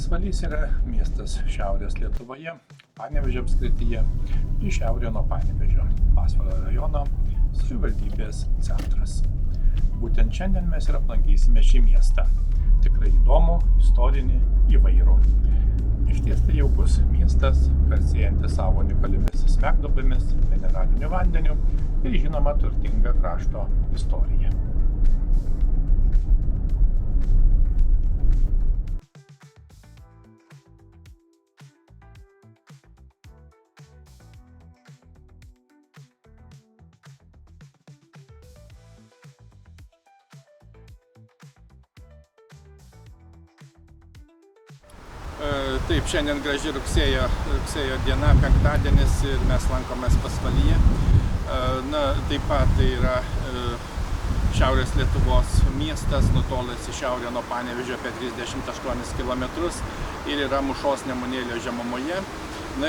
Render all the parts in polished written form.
Pasvalys yra miestas Šiaurės Lietuvoje, Panevėžio apskrityje, į šiaurę nuo Panevėžio, Pasvalio rajono, savivaldybės centras. Būtent šiandien mes ir aplankysime šį miestą. Tikrai įdomų, istorinį, įvairų. Išties tai jaukus miestas, garsėjantis savo unikaliomis smegduobėmis, mineraliniu vandeniu ir žinoma turtinga krašto istorija. Taip, šiandien graži rugsėjo diena, penktadienis ir mes lankomės Pasvalyje. Taip pat tai yra Šiaurės Lietuvos miestas, nutolęs į šiaurę nuo Panevėžio apie 38 km ir yra Mušos Nemunėlio žemumoje.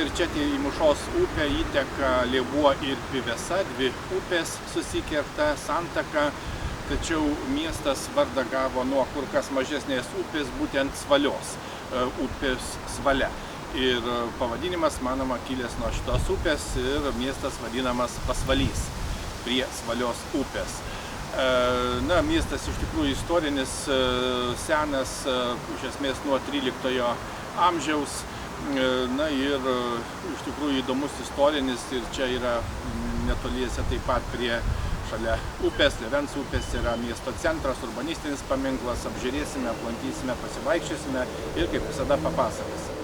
Ir čia į Mušos upę įteka Lėvuo ir Vivesa, dvi upės susikerta, santaka. Tačiau miestas vardą gavo nuo kur kas mažesnės upės, būtent Svalios upės Svalia. Ir pavadinimas, manoma, kilęs nuo šitos upės ir miestas vadinamas Pasvalys prie Svalios upės. Miestas iš tikrųjų istorinis, senas, iš esmės nuo 13 amžiaus. Ir iš tikrųjų įdomus istorinis ir čia yra netoliese taip pat prie šalia upės, Lėvens upės yra miesto centras, urbanistinis paminklas, apžiūrėsime, aplankysime, pasivaikščiosime ir kaip visada papasakosime.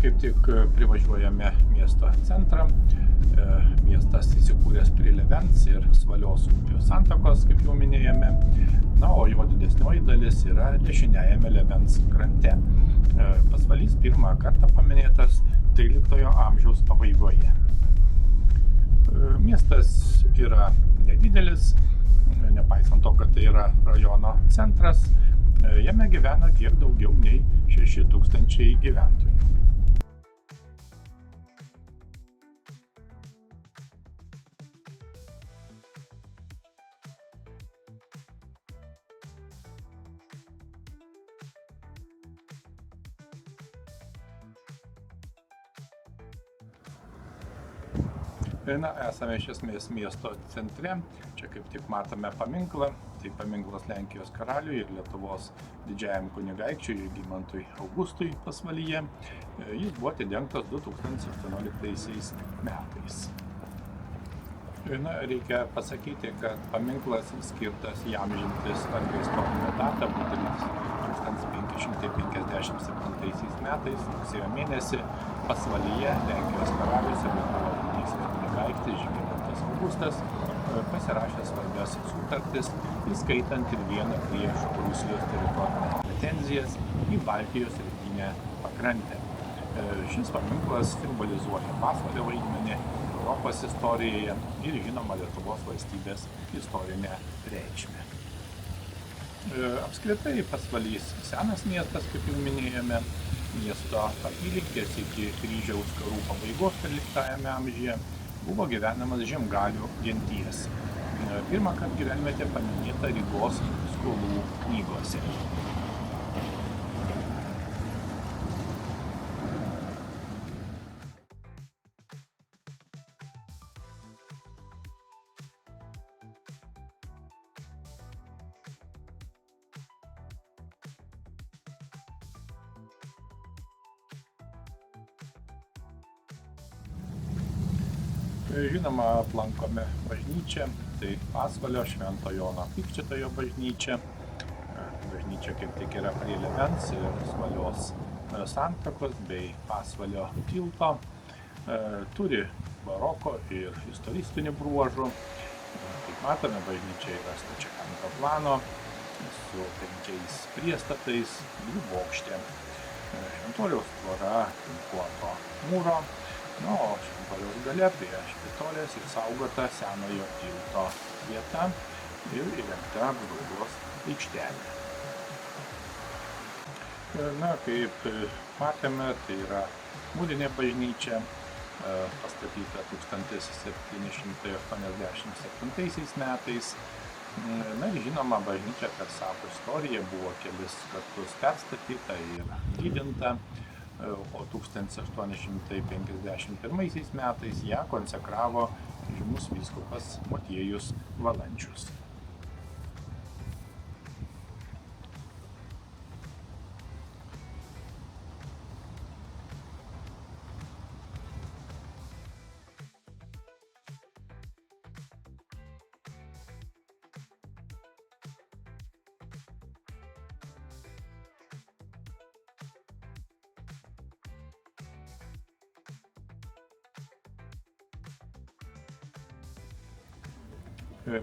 Kaip tik privažiuojame miesto centrą. Miestas įsikūręs prie Lėvens ir Svalios upių santakos, kaip jau minėjome. O jo didesnioji dalis yra dešiniajame Lėvens krante. Pasvalys pirmą kartą paminėtas 13 amžiaus pabaigoje. Miestas yra nedidelis, nepaisant to, kad tai yra rajono centras. Jame gyvena kiek daugiau nei 6000 gyventojų. Esame iš esmės miesto centre. Čia kaip tik matome paminklą. Tai paminklas Lenkijos karaliui ir Lietuvos didžiajam kunigaikščiui Žygimantui Augustui Pasvalyje. Jis buvo atidengtas 2018 metais. Reikia pasakyti, kad paminklas skirtas įamžinti svarbią istorinę datą, būtent 1557 metais, rugsėjo mėnesį, Pasvalyje Lenkijos karalius ir Lietuvos didysis kunigaikštis Žygimantas Augustas pasirašė svarbias sutartis, įskaitant ir vieną prieš Rusijos teritorinės pretenzijas į Baltijos rytinę pakrantę. Šis paminklas simbolizuoja Pasvalio vaidmenį Europos istorijoje ir žinoma Lietuvos valstybės istorinę reikšmę. Apskritai Pasvalys senas miestas, kaip jau minėjome, miesto apylinkės iki Kryžiaus karų pabaigos 13 amžiuje buvo gyvenamas žemgalių genties. Pirmą kartą gyvenvietė paminėta Rygos skolų knygose. Žinoma, aplankome bažnyčią, tai Pasvalio Švento Jono Krikštytojo bažnyčia. Bažnyčia kaip tik yra prie Lėvens ir Svalios santakos bei Pasvalio tilto. Turi baroko ir istoristinių bruožų. Kaip matome, bažnyčia yra stačiakampio plano su 5 priestatais, dvibokštė. Šventoriaus tvora tinkuoto mūro. O Šventoriaus gale prie špitolės išsaugota senojo tilto vieta. ir įrengta apžvalgos aikštelė. Na, kaip matėme, tai yra mūrinė bažnyčia, pastatyta 1787 metais. Na ir žinoma, bažnyčia per savo istoriją buvo kelis kartus perstatyta ir didinta, o 1851 metais ją konsekravo žymus vyskupas Motiejus Valančius.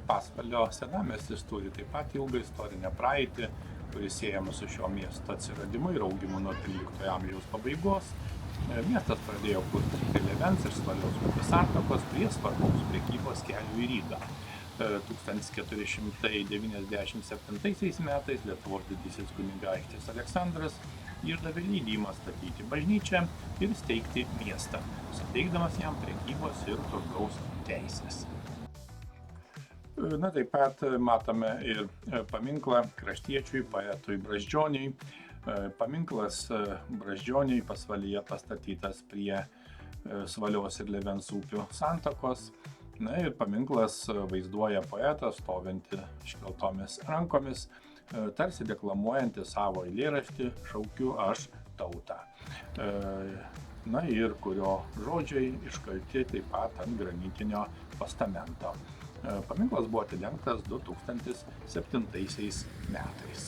Pasvalio senamiestis turi taip pat ilgą istorinę praeitį, kuris siejama su šio miesto atsiradimu ir augimu nuo 13 amžiaus pabaigos. Miestas pradėjo kurti prie Lėvens ir Svaliaus upės santakos prie svarbaus prekybos kelių į Rygą. 1497 metais Lietuvos didysis kunigaikštis Aleksandras išdavė leidimą statyti bažnyčią ir steigti miestą, suteikdamas jam prekybos ir turgaus teisės. Na, taip pat matome ir paminklą kraštiečiui poetui Brazdžioniui. Paminklas Brazdžioniui Pasvalyje pastatytas prie Svalios ir Lėvens upių santakos. Na ir paminklas vaizduoja poetą stovintį iškeltomis rankomis, tarsi deklamuojantį savo eilėraštį Šaukiu aš tautą. Na ir kurio žodžiai iškalti taip pat ant granitinio postamento. Paminklas buvo atidengtas 2007 metais.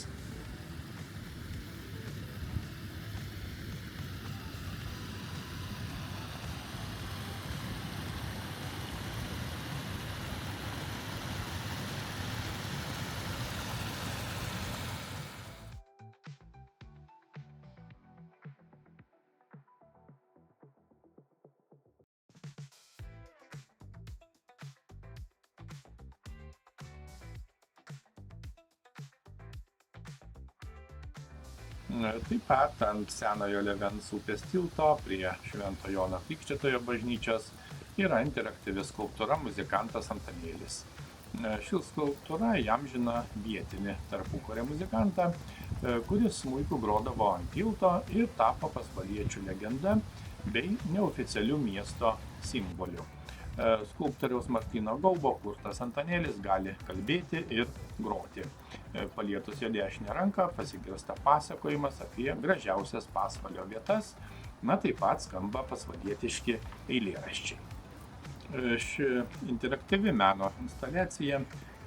Taip pat ant senojo Lėvens upės tilto prie Švento Jono Krikštytojo bažnyčios yra interaktyvi skulptūra muzikantas Antanėlis. Ši skulptūra įamžina vietinį tarpukario muzikantą, kuris smuiku grodavo ant tilto ir tapo pasvaliečių legenda bei neoficialiu miesto simboliu. Skulptoriaus Martyno Gaubo kurtas Antanėlis gali kalbėti ir groti. Palietus jo dešinę ranką pasigirsta pasakojimas apie gražiausias Pasvalio vietas, na taip pat skamba pasvalietiški eilėraščiai. Ši interaktyvi meno instaliacija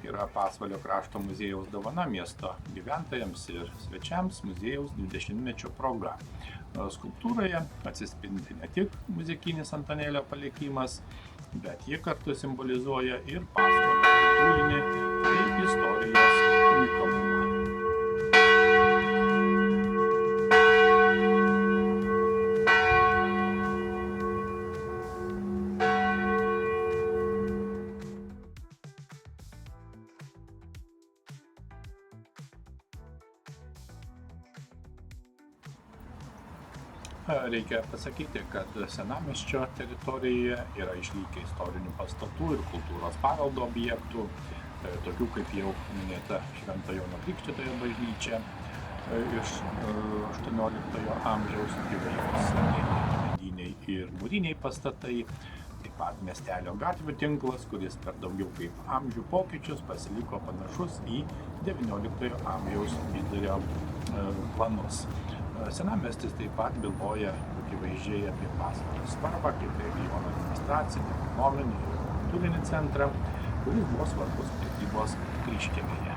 yra Pasvalio krašto muziejaus dovana miesto gyventojams ir svečiams muziejaus 20-mečio proga. Skulptūroje atsispindi ne tik muzikinis Antanėlio palikimas, bet ji kartu simbolizuoja ir Pasvalio kultūrinį bei istorijos unikalumą. Reikia pasakyti, kad senamiesčio teritorijoje yra išlikę istorinių pastatų ir kultūros paveldo objektų, tokių kaip jau minėta Švento Jono Krikštytojo bažnyčia iš 18 amžiaus, įvairūs mediniai ir mūriniai pastatai, taip pat miestelio gatvių tinklas, kuris per daugiau kaip amžių pokyčius pasiliko panašus į 19 amžiaus vidurio planus. Senamiestis taip pat byloja akivaizdžiai apie Pasvalio svarbą kaip regiono administracinį, ekonominį ir kultūrinį centrą, kuris buvo svarbus prekybos kryžkelėje.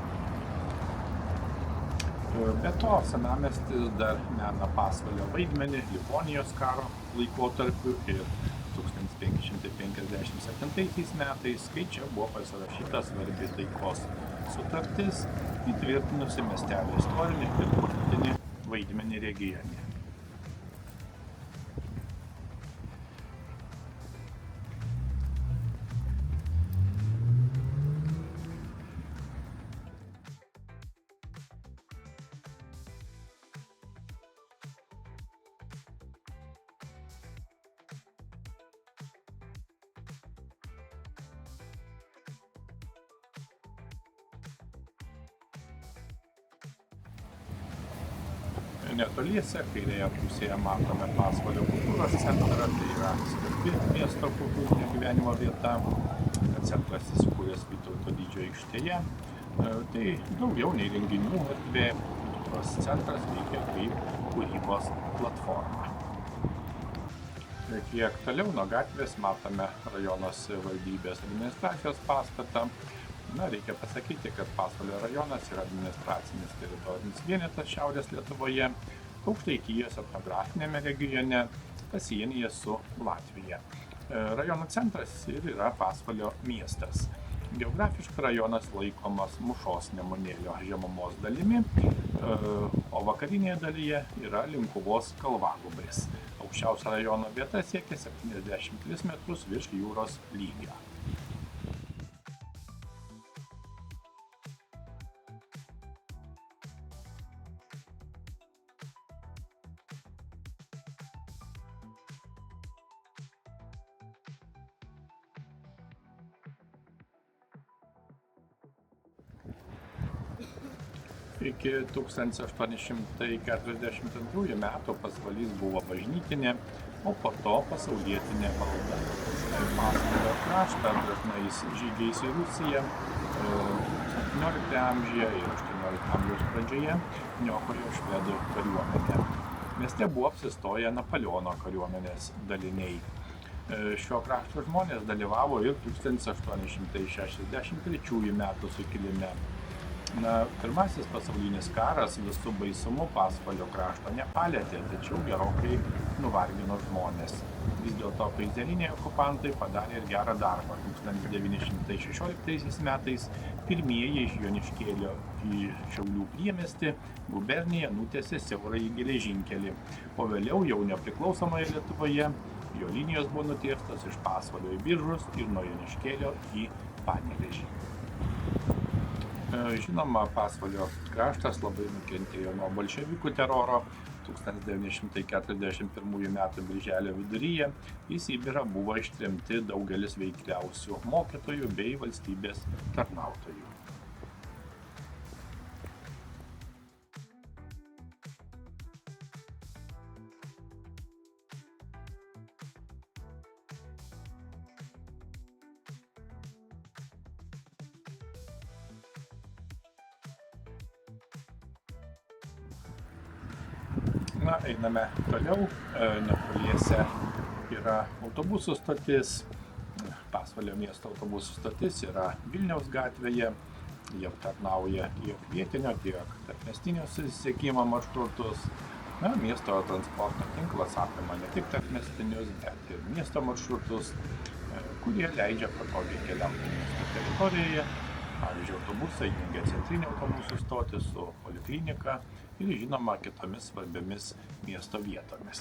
Be to, senamiestis dar mena Pasvalio vaidmenį Livonijos karo laikotarpiu ir 1557 metais, kai čia buvo pasirašyta svarbi taikos sutartis, įtvirtinusi miestelio istorinį ir politinį vaidmenį regione. netoliese, kairėje pusėje matome Pasvalio kultūros centrą, tai yra svarbi miesto kultūrinio gyvenimo vieta. Centras įsikūręs Vytauto Didžiojo aikštėje. Tai daugiau nei renginių erdvė, kultūros centras veikia kaip kūrybos platforma. Kiek toliau nuo gatvės matome rajono savivaldybės administracijos pastatą. Reikia pasakyti, kad Pasvalio rajonas yra administracinis teritorinis vienetas Šiaurės Lietuvoje, Aukštaitijos etnografinėme regione, pasienyje su Latvija. Rajono centras ir yra Pasvalio miestas. Geografiškai rajonas laikomas Mušos Nemunėlio žemumos dalimi, o vakarinėje dalyje yra Linkuvos kalvagūbris. Aukščiausia rajono vieta siekia 73 metrus virš jūros lygio. Iki 1842 metų Pasvalys buvo bažnytinė, o po to pasaulietinė valda. Pasvalio kraštą dažnais žygiais į Rusiją 17 amžiuje ir 18 amžiaus pradžioje niokojo švedų kariuomenė. Mieste buvo apsistoję Napoleono kariuomenės daliniai. Šio krašto žmonės dalyvavo ir 1863 metų sukilime. Pirmasis pasaulinis karas visų baisumų Pasvalio krašto nepalietė, tačiau gerokai nuvargino žmonės. Vis dėlto kaizeriniai okupantai padarė ir gerą darbą. 1916 metais pirmieji iš Joniškėlio į Šiaulių priemiestį guberniją nutiesė siaurąjį geležinkelį, o vėliau jau nepriklausomoje Lietuvoje jo linijos buvo nutiestos iš Pasvalio į Biržus ir nuo Joniškėlio į Panevėžį. Žinoma, Pasvalio kraštas labai nukentėjo nuo bolševikų teroro. 1941 metų birželio viduryje į Sibirą buvo ištremti daugelis veikliausių mokytojų bei valstybės tarnautojų. Einame toliau, netoliese yra autobusų stotis, Pasvalio miesto autobusų stotis yra Vilniaus gatvėje, jie aptarnauja tiek vietinio, tiek tarpmiestinio susisiekimo maršrutus. Miesto transporto tinklas apima ne tik tarpmiestinius, bet ir miesto maršrutus, kurie leidžia patogiai keliauti miesto teritorijoje. Pavyzdžiui, autobusai jungia centrinę autobusų stotį su poliklinika ir žinoma kitomis svarbiamis miesto vietomis.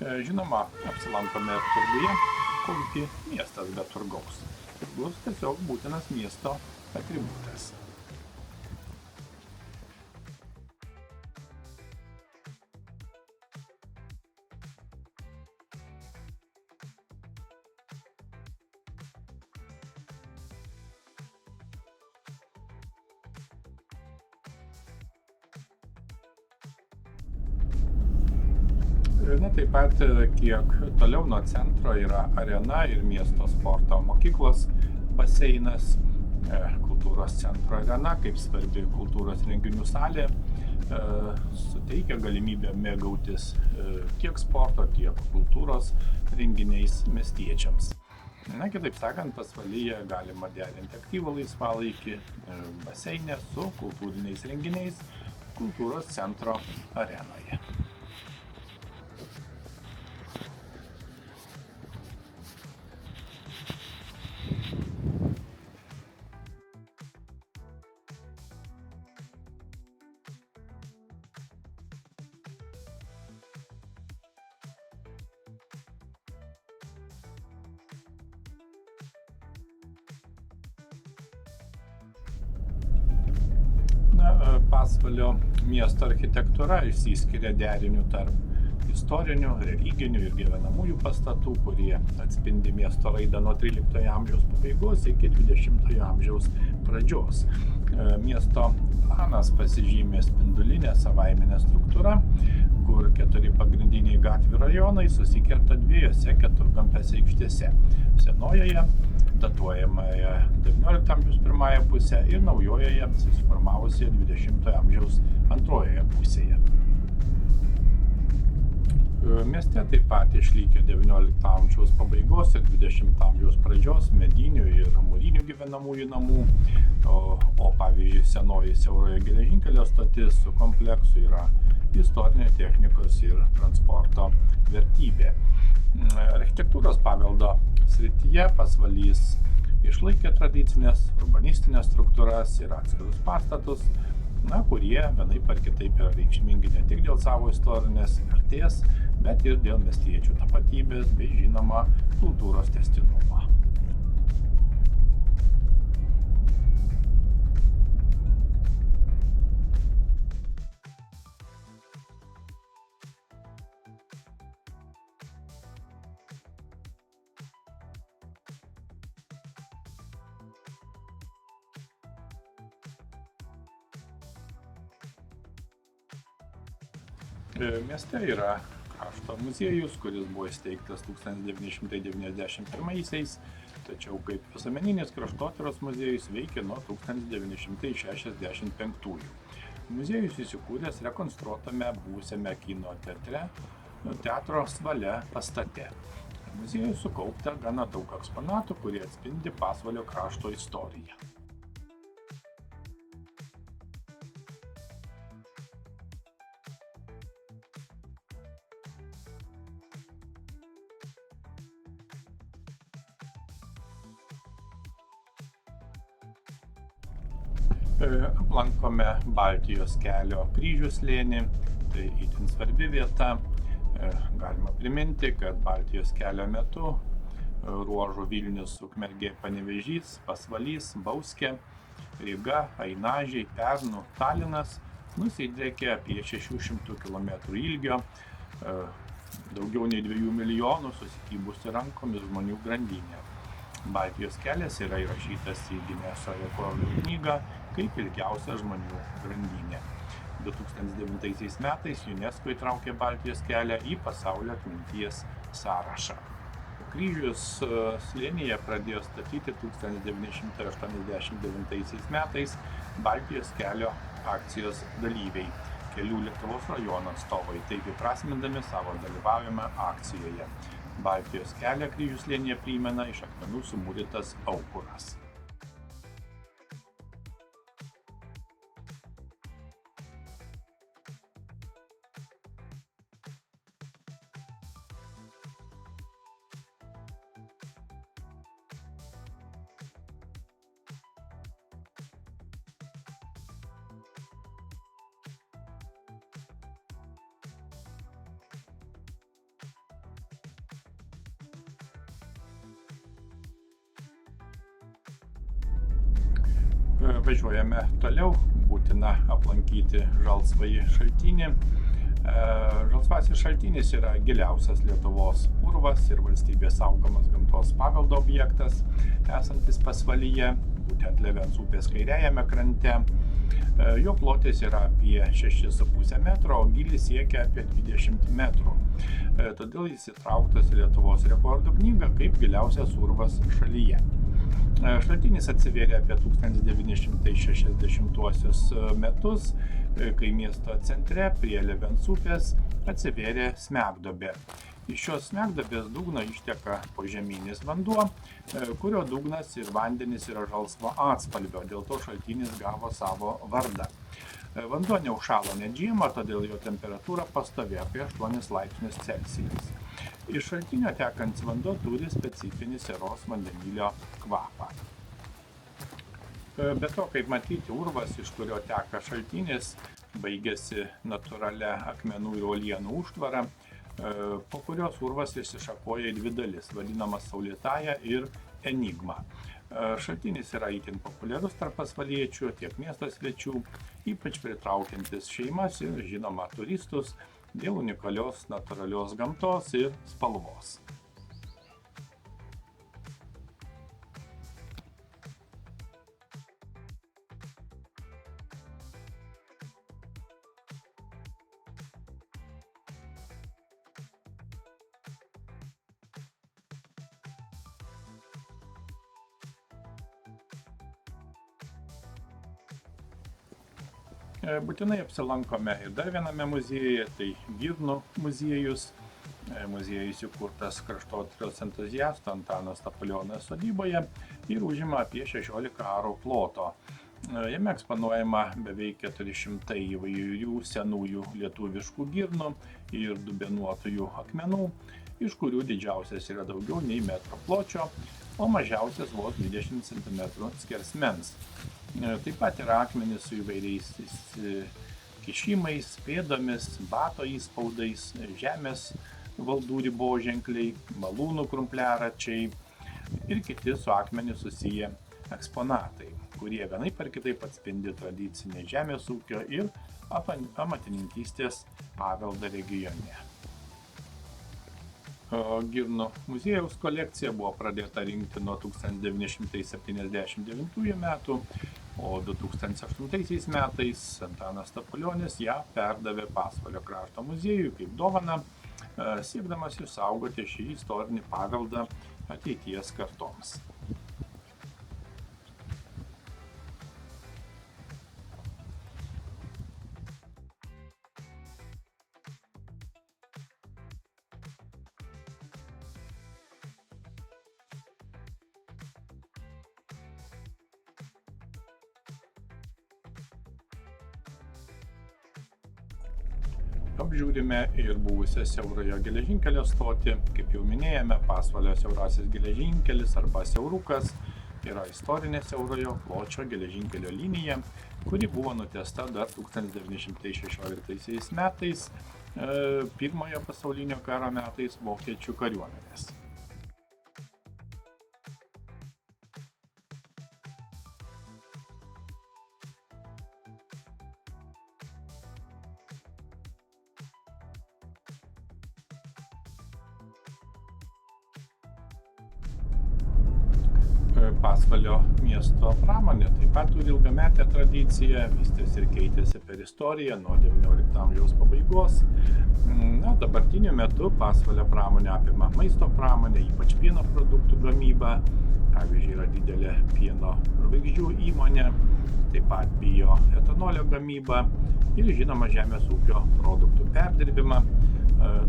Žinoma, apsilankome turguje, kogi miestas be turgaus. Turgus tiesiog būtinas miesto atributas. Taip pat kiek toliau nuo centro yra arena ir miesto sporto mokyklos baseinas. Kultūros centro arena, kaip svarbi kultūros renginių salė, suteikia galimybę mėgautis tiek sporto, tiek kultūros renginiais miestiečiams. Kitaip sakant, Pasvalyje galima derinti aktyvų laisvalaikį baseine su kultūriniais renginiais kultūros centro arenoje. Pasvalio miesto architektūra išsiskiria deriniu tarp istorinių, religinių ir gyvenamųjų pastatų, kurie atspindi miesto raidą nuo 13 amžiaus pabaigos iki 20 amžiaus pradžios. Miesto planas pasižymė spindulinė savaiminė struktūra, kur 4 pagrindiniai gatvių rajonai susikerta 2 keturkampėse aikštėse. Senojoje, datuojamoje 19 amžiaus pirmąją pusę ir naujojoje susiformavusioje 20 amžiaus antrojoje pusėje. Mieste taip pat išlikę 19 amžiaus pabaigos ir 20 amžiaus pradžios medinių ir mūrinių gyvenamųjų namų, o pavyzdžiui senoji siaurojo geležinkelio stotis su kompleksu yra istorinė technikos ir transporto vertybė. Architektūros paveldo srityje Pasvalys išlaikė tradicinės urbanistinės struktūras ir atskirus pastatus, kurie vienaip ar kitaip yra reikšmingi ne tik dėl savo istorinės vertės, bet ir dėl miestiečių tapatybės bei žinoma kultūros tęstinumo. Mieste yra krašto muziejus, kuris buvo įsteigtas 1991-aisiais, tačiau kaip visuomeninis kraštotyros muziejus veikia nuo 1965-ųjų. Muziejus įsikūręs rekonstruotame buvusiame kino teatro Svalia pastate. Muziejus sukaupta gana daug eksponatų, kurie atspindi Pasvalio krašto istoriją. Aplankome Baltijos kelio kryžių slėnį, tai itin svarbi vieta. Galima priminti, kad Baltijos kelio metu ruožų Vilnius, Ukmergė, Panevėžys, Pasvalys, Bauskė, Ryga, Ainažiai, Pernų, Talinas nusidriekė apie 600 km ilgio, daugiau nei 2 milijonų susikibusių rankomis žmonių grandinė. Baltijos kelias yra įrašytas į Gineso rekordų knygą kaip ilgiausia žmonių grandinė. 2009 metais UNESCO įtraukė Baltijos kelią į pasaulio atminties sąrašą. Kryžius slėnyje pradėjo statyti 1989 metais Baltijos kelio akcijos dalyviai, kelių Lietuvos rajono atstovai, taip įprasmindami savo dalyvavimą akcijoje. Baltijos kelią kryžių slėnyje primena iš akmenų sumūrytas aukuras. Važiuojame toliau, būtina aplankyti Žalsvąjį šaltinį. Žalsvasis šaltinis yra giliausias Lietuvos urvas ir valstybės saugomas gamtos paveldo objektas, esantis Pasvalyje, būtent Levens upės kairiajame krante. Jo plotis yra apie 6,5 metro, o gylis siekia apie 20 metrų. Todėl jis įtrauktas į Lietuvos rekordų knygą kaip giliausias urvas šalyje. Šaltinis atsivėrė apie 1960 metus, kai miesto centre prie Levens upės atsivėrė smegduobė. Iš šios smegduobės dugno išteka požeminis vanduo, kurio dugnas ir vandenis yra žalsvo atspalvio, dėl to šaltinis gavo savo vardą. Vanduo neužšalo net žiemą, todėl jo temperatūra pastovi apie 8 laipsnius Celsijaus. Iš šaltinio tekantis vanduo turi specifinį sieros vandenilio kvapą. Be to, kaip matyti, urvas, iš kurio teka šaltinis, baigėsi natūralia akmenų ir uolienų užtvara, po kurios urvas išsišakoja į 2 dalis, vadinamas Saulėtąja ir Enigma. Šaltinis yra itin populiarus tarp pasvaliečių, tiek miesto svečių, ypač pritraukiantis šeimas ir žinoma turistus, dėl unikalios natūralios gamtos ir spalvos. Būtinai apsilankome ir dar viename muziejuje, tai Girnų muziejus. Muziejus įkurtas kraštotyros entuziasto Antano Stapulioniaus sodyboje ir užima apie 16 arų ploto. Jame eksponuojama beveik 400 įvairių senųjų lietuviškų girnų ir dubenuotųjų akmenų, iš kurių didžiausias yra daugiau nei metro pločio, o mažiausias vos 20 cm skersmens. Taip pat yra akmenys su įvairiais kišimais, pėdomis, bato įspaudais, žemės valdų riboženkliai, malūnų krumpliaračiai ir kiti su akmeniu susiję eksponatai, kurie vienaip ar kitaip atspindi tradicinę žemės ūkio ir amatininkystės paveldą regione. Girnų muziejaus kolekcija buvo pradėta rinkti nuo 1979 metų, o 2008 metais Antanas Stapulionis ją perdavė Pasvalio krašto muziejui kaip dovaną, siekdamas išsaugoti šį istorinį paveldą ateities kartoms. Apžiūrime ir buvusią siaurojo geležinkelio stotį. Kaip jau minėjome, Pasvalio siaurasis geležinkelis arba siaurukas yra istorinė siaurojo pločio geležinkelio linija, kuri buvo nutiesta dar 1916 metais, Pirmojo pasaulinio karo metais vokiečių kariuomenės. Pasvalio miesto pramonė taip pat turi ilgametę tradiciją, vystėsi ir keitėsi per istoriją nuo XIX amžiaus pabaigos. Dabartiniu metu Pasvalio pramonė apima maisto pramonę, ypač pieno produktų gamybą. Pavyzdžiui, yra didelė pieno žvaigždžių įmonė, taip pat bioetanolio gamyba ir žinoma žemės ūkio produktų perdirbimą.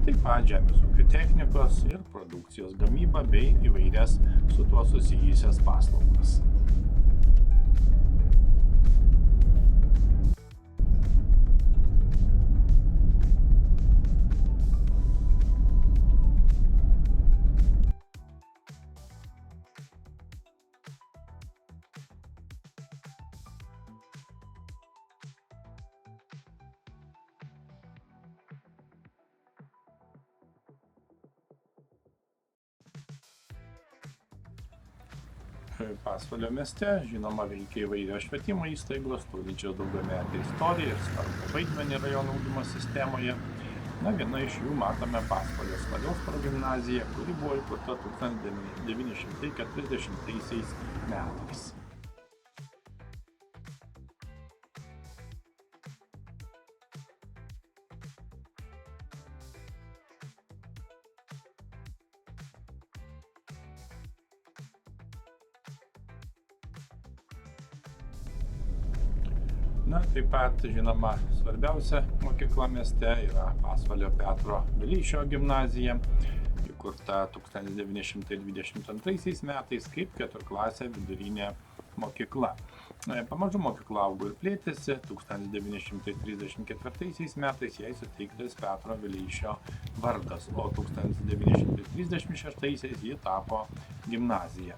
Taip pat žemės ūkio technikos ir produkcijos gamyba bei įvairias su tuo susijusias paslaugas. Pasvalio mieste, žinoma, veikia įvairios švietimo įstaigos, turinčios daugiametę istoriją ir svarbų vaidmenį rajono ugdymo sistemoje. Viena iš jų matome Pasvalio Svaliaus progimnaziją, kuri buvo įkurta 1940 metais. Taip pat, žinoma, svarbiausia mokykla mieste yra Pasvalio Petro Vileišio gimnazija, įkurta 1922 metais kaip keturklasė vidurinė mokykla. Pamažu mokykla augo ir plėtėsi, 1934 metais jai suteiktas Petro Vileišio vardas, o 1936 ji tapo gimnazija.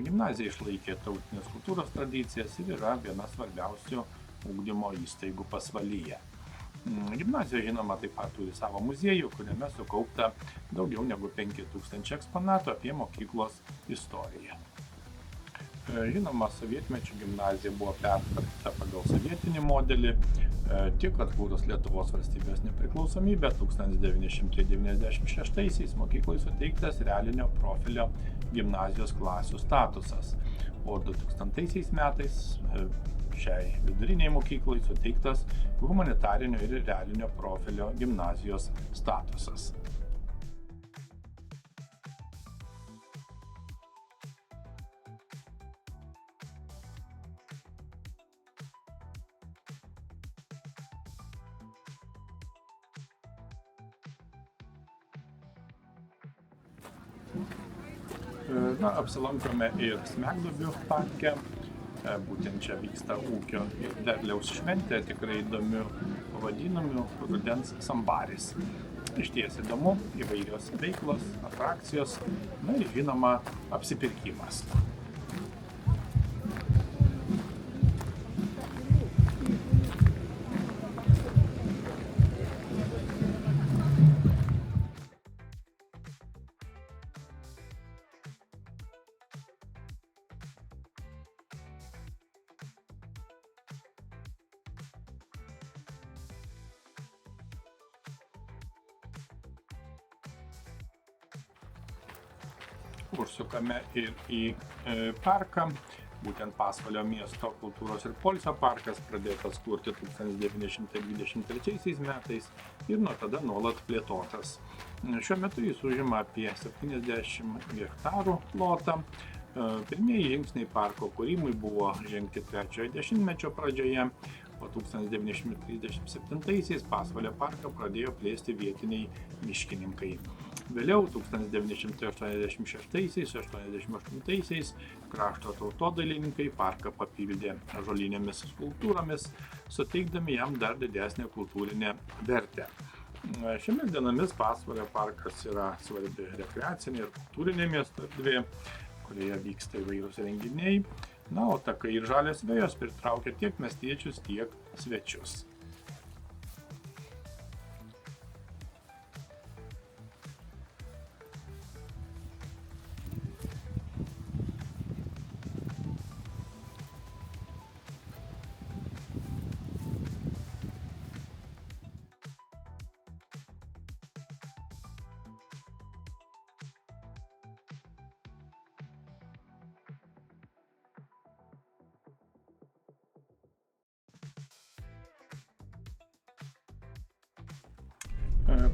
Gimnazija išlaikė tautinės kultūros tradicijas ir yra viena svarbiausių ugdymo įstaigų Pasvalyje. Gimnazija, žinoma, taip pat turi savo muziejų, kuriame sukaupta daugiau negu 5000 eksponatų apie mokyklos istoriją. Žinoma, sovietmečio gimnazija buvo pertvarkyta pagal sovietinį modelį, tik atkūrus Lietuvos valstybės nepriklausomybę 1996-aisiais mokyklai suteiktas realinio profilio gimnazijos klasių statusas, o 2000 metais šiai viduriniai mokyklai suteiktas humanitarinio ir realinio profilio gimnazijos statusas. Apsilankome ir Smegduobių parke, būtent čia vyksta ūkio ir derliaus šventė, tikrai įdomiu pavadinimu Rudens sambaris. Išties įdomu, įvairios veiklos, atrakcijos, ir žinoma apsipirkimas. Užsukame ir į parką, būtent Pasvalio miesto kultūros ir poilsio parkas pradėtas kurti 1923 metais ir nuo tada nuolat plėtotas. Šiuo metu jis užima apie 70 hektarų plotą. Pirmieji žingsniai parko kūrimui buvo žengti 3-ojo dešimtmečio pradžioje, o 1937-aisiais Pasvalio parką pradėjo plėsti vietiniai miškininkai. Vėliau 1986-1988 krašto tautodailininkai parką papildė ąžuolinėmis skulptūromis, suteikdami jam dar didesnę kultūrinę vertę. Šiomis dienomis Pasvalio parkas yra svarbi rekreacinė ir kultūrinė miesto erdvė, kurioje vyksta įvairūs renginiai, o takai ir žalias vėjos pritraukia tiek miestiečius, tiek svečius.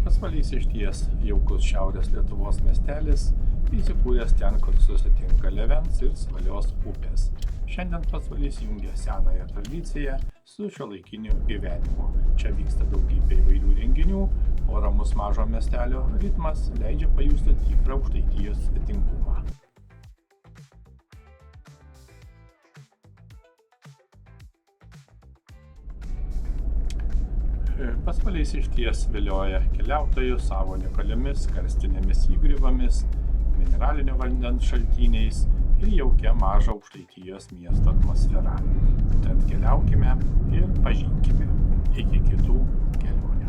Pasvalys išties jaukus šiaurės Lietuvos miestelis, įsikūręs ten, kur susitinka Levens ir Svalios upės. Šiandien Pasvalys jungia senąją tradiciją su šiuolaikiniu gyvenimu. Čia vyksta daugybė įvairių renginių, o ramus mažo miestelio ritmas leidžia pajusti tikrą Aukštaitijos svetingumą. Pasvalys išties vilioja keliautojus savo unikaliomis karstinėmis įgriuvomis, mineralinio vandens šaltiniais ir jaukia maža Aukštaitijos miesto atmosfera. Tad keliaukime ir pažinkime. Iki kitų kelionių.